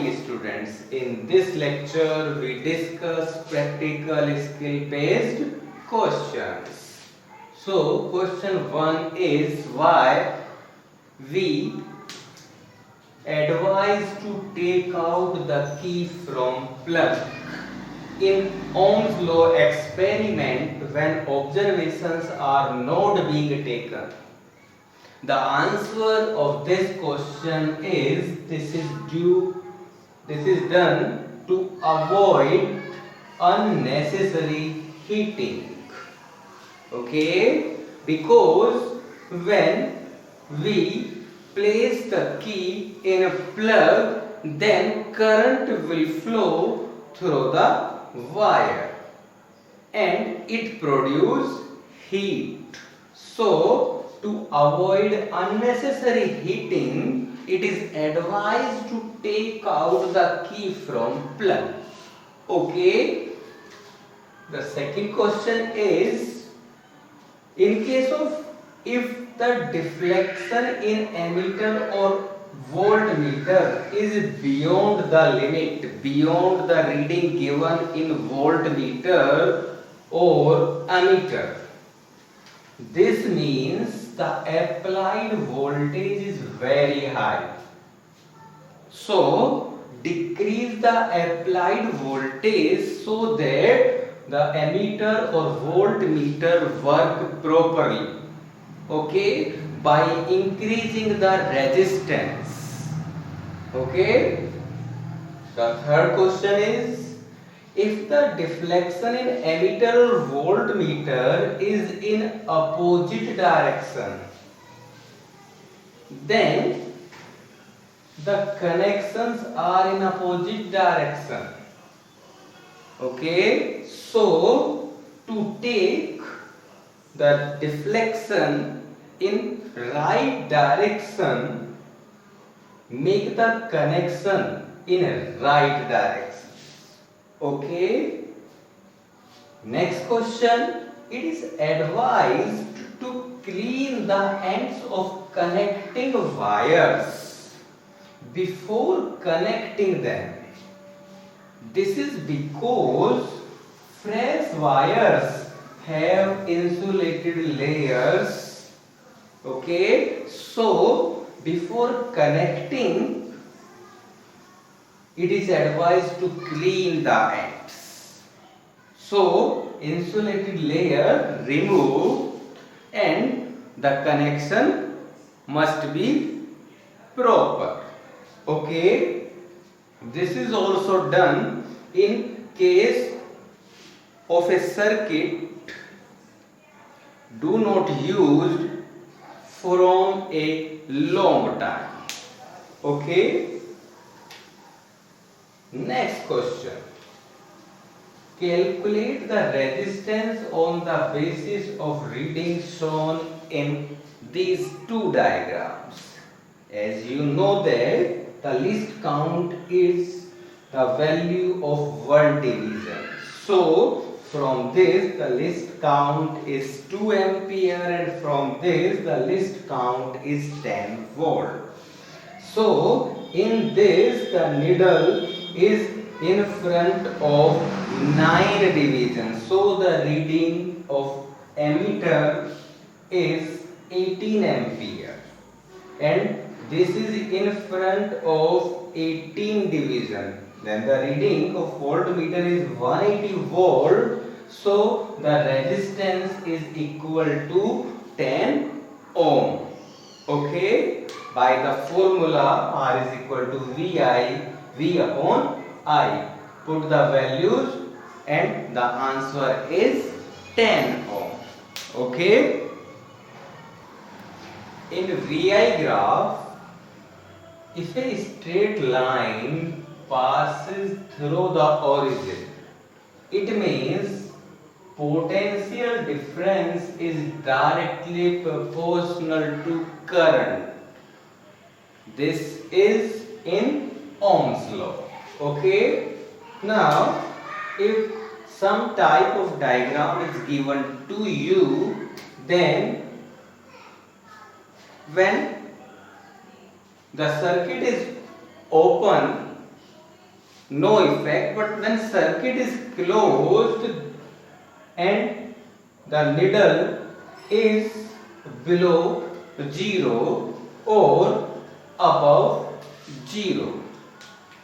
morning students. In this lecture we discuss practical skill based questions. So question 1 is why we advise to take out the key from plug. In Ohm's law experiment, when observations are not being taken, the answer of this question is this is done to avoid unnecessary heating. Okay, because when we place the key in a plug, then current will flow through the wire and it produce heat. So to avoid unnecessary heating, it is advised to take out the key from plug. Okay. The second question is, in case of if the deflection in ammeter or voltmeter is beyond the limit, beyond the reading given in voltmeter or ammeter, this means the applied voltage is very high. So decrease the applied voltage so that the ammeter or voltmeter work properly. Okay, by increasing the resistance. Okay. The third question is, if the deflection in ammeter or voltmeter is in opposite direction, then the connections are in opposite direction. Okay, so to take the deflection in right direction, make the connection in right direction. Okay. Next question. It is advised to clean the ends of connecting wires before connecting them. This is because fresh wires have insulated layers. Okay. So before connecting, it is advised to clean the ends. So insulated layer remove and the connection must be proper. Okay. This is also done in case of a circuit do not used from a long time. Okay. Next question. Calculate the resistance on the basis of readings shown in these two diagrams. As you know that the least count is the value of one division. So from this the least count is 2 ampere and from this the least count is 10 volt. So in this the needle is in front of 9 divisions. So the reading of ammeter is 18 ampere and this is in front of 18 division. Then the reading of voltmeter is 180 volt. So the resistance is equal to 10 ohm. Okay. By the formula R is equal to V upon I. Put the values and the answer is 10 ohm. Okay. In VI graph, if a straight line passes through the origin, it means potential difference is directly proportional to current. This is in Ohm's law. Okay. Now, if some type of diagram is given to you, then when the circuit is open no effect, but when circuit is closed and the needle is below 0 or above 0,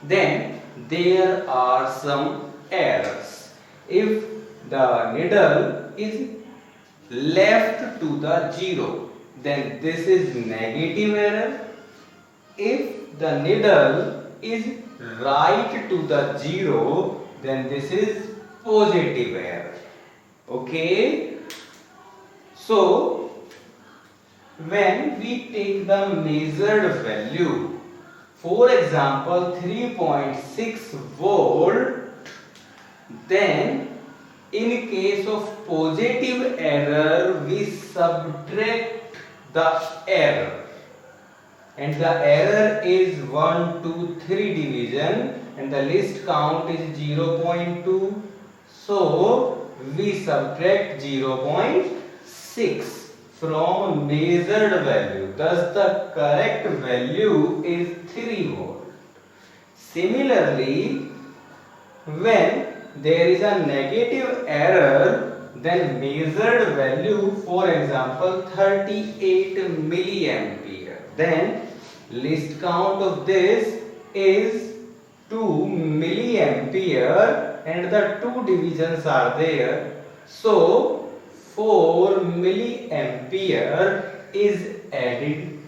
then there are some errors. If the needle is left to the 0, then this is negative error. If the needle is right to the 0, then this is positive error. Okay? So, when we take the measured value, for example 3.6 volt, then in case of positive error we subtract the error, and the error is 1, 2, 3 division and the least count is 0.2, so we subtract 0.6 from measured value, thus the correct value is 3 volt. Similarly, when there is a negative error, then measured value, for example 38 milliampere, then least count of this is 2 milliampere and the 2 divisions are there, so 4 milliampere is added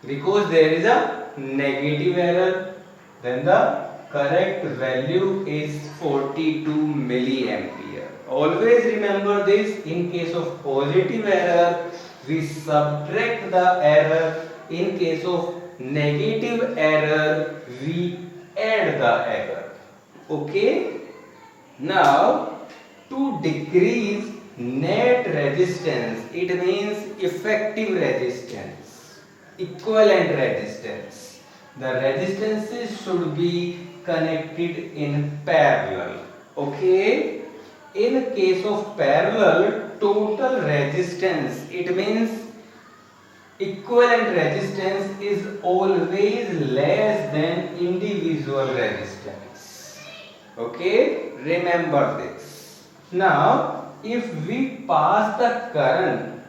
because there is a negative error, then the correct value is 42 milliampere. Always remember this, in case of positive error we subtract the error, in case of negative error we add the error. Okay? Now, to decrease net resistance, it means effective resistance, equivalent resistance, the resistances should be connected in parallel. Okay? In case of parallel, total resistance, it means equivalent resistance is always less than individual resistance. Okay? Remember this. Now, if we pass the current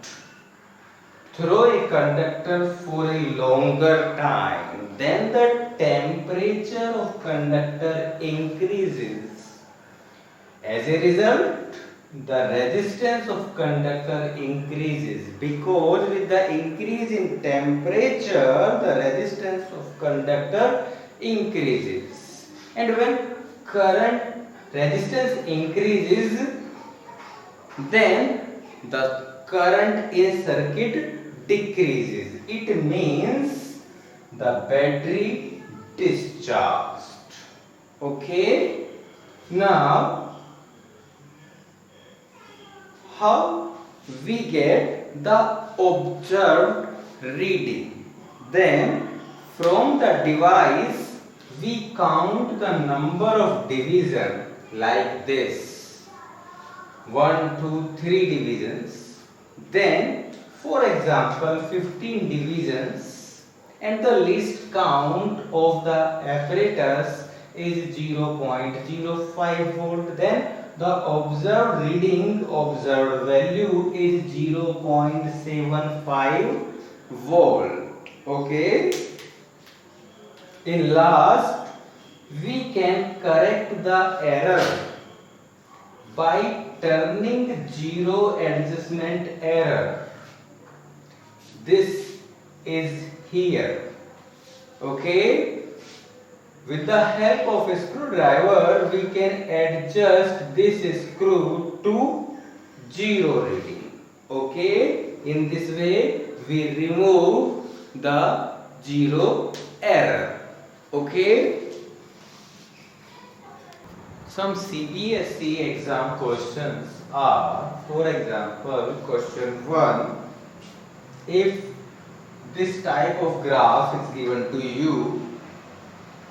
through a conductor for a longer time, then the temperature of conductor increases. As a result, the resistance of conductor increases, because with the increase in temperature, the resistance of conductor increases. And when current resistance increases, then the current in circuit decreases. It means the battery discharged. Okay? Now, how we get the observed reading? Then from the device we count the number of division like this, 1, 2, 3 divisions. Then for example 15 divisions, and the least count of the apparatus is 0.05 volt. Then the observed reading, observed value is 0.75 volt. Okay? In last, we can correct the error by turning zero adjustment error. This is here. Okay? With the help of a screwdriver, we can adjust this screw to zero reading. Okay? In this way, we remove the zero error. Okay? Some CBSE exam questions are, for example, question 1. If this type of graph is given to you,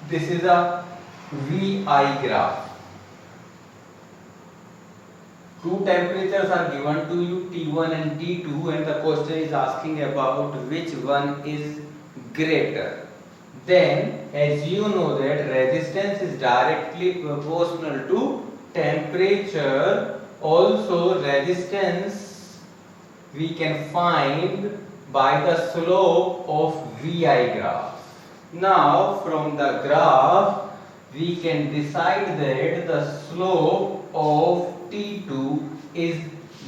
this is a VI graph. Two temperatures are given to you, T1 and T2, and the question is asking about which one is greater. Then as you know that resistance is directly proportional to temperature. Also resistance we can find by the slope of VI graph. Now from the graph we can decide that the slope of T2 is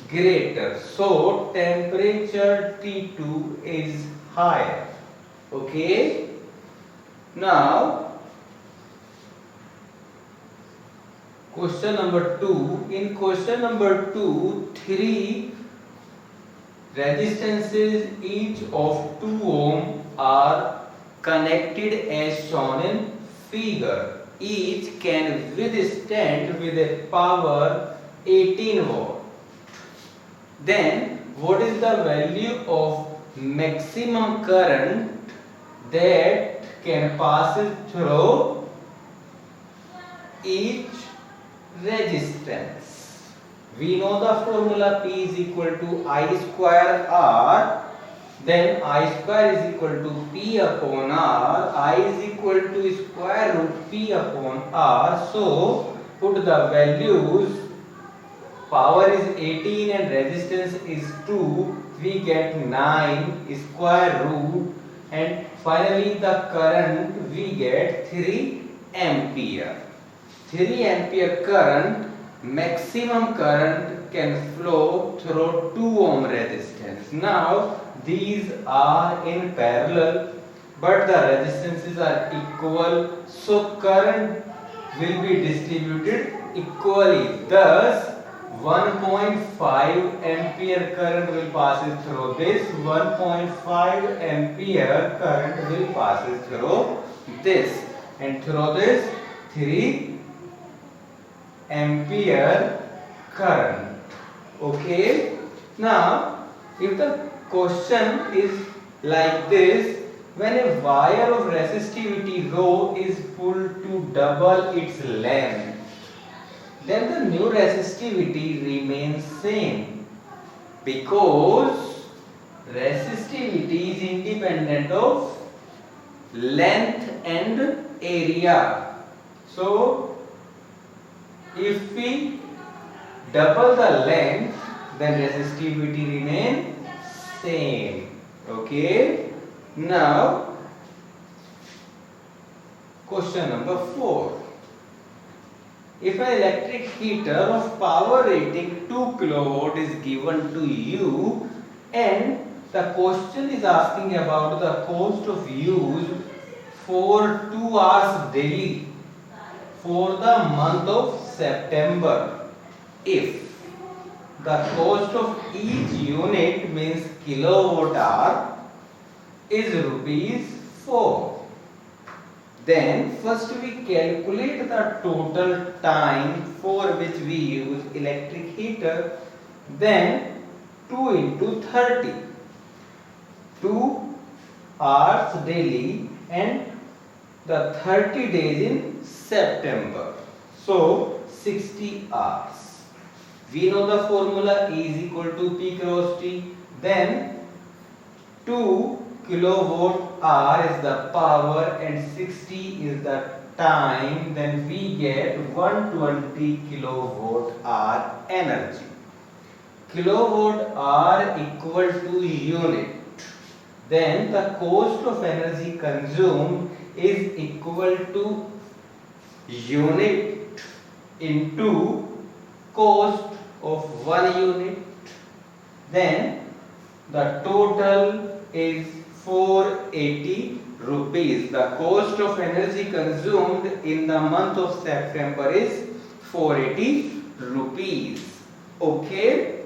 greater. So temperature T2 is higher. Okay. Now question number 2. In question number 2, 3 resistances each of 2 ohm are connected as shown in figure. Each can withstand with a power 18 watt. Then what is the value of maximum current that can pass through each resistance? We know the formula P is equal to I square R. Then I square is equal to P upon R. I is equal to square root P upon R. So put the values. Power is 18 and resistance is 2. We get 9 square root, and finally the current we get 3 ampere. 3 ampere current, maximum current can flow through 2 ohm resistance. Now these are in parallel but the resistances are equal, so current will be distributed equally. Thus 1.5 ampere current will pass through this, 1.5 ampere current will pass through this, and through this 3 ampere current. Okay. Now if the question is like this, when a wire of resistivity rho is pulled to double its length, then the new resistivity remains same, because resistivity is independent of length and area. So if we double the length, then resistivity remains same. Okay. Now question number 4. If an electric heater of power rating 2 kilowatt is given to you, and the question is asking about the cost of use for 2 hours daily for the month of September, if the cost of each unit means kilowatt hour is rupees 4. Then first we calculate the total time for which we use electric heater. Then 2 into 30. 2 hours daily and the 30 days in September. So 60 hours. We know the formula E is equal to P cross T. Then 2 kilowatt hour is the power and 60 is the time. Then we get 120 kilowatt hour energy. Kilowatt hour equal to unit. Then the cost of energy consumed is equal to unit into cost of 1 unit. Then the total is 480 rupees. The cost of energy consumed in the month of September is 480 rupees. Okay.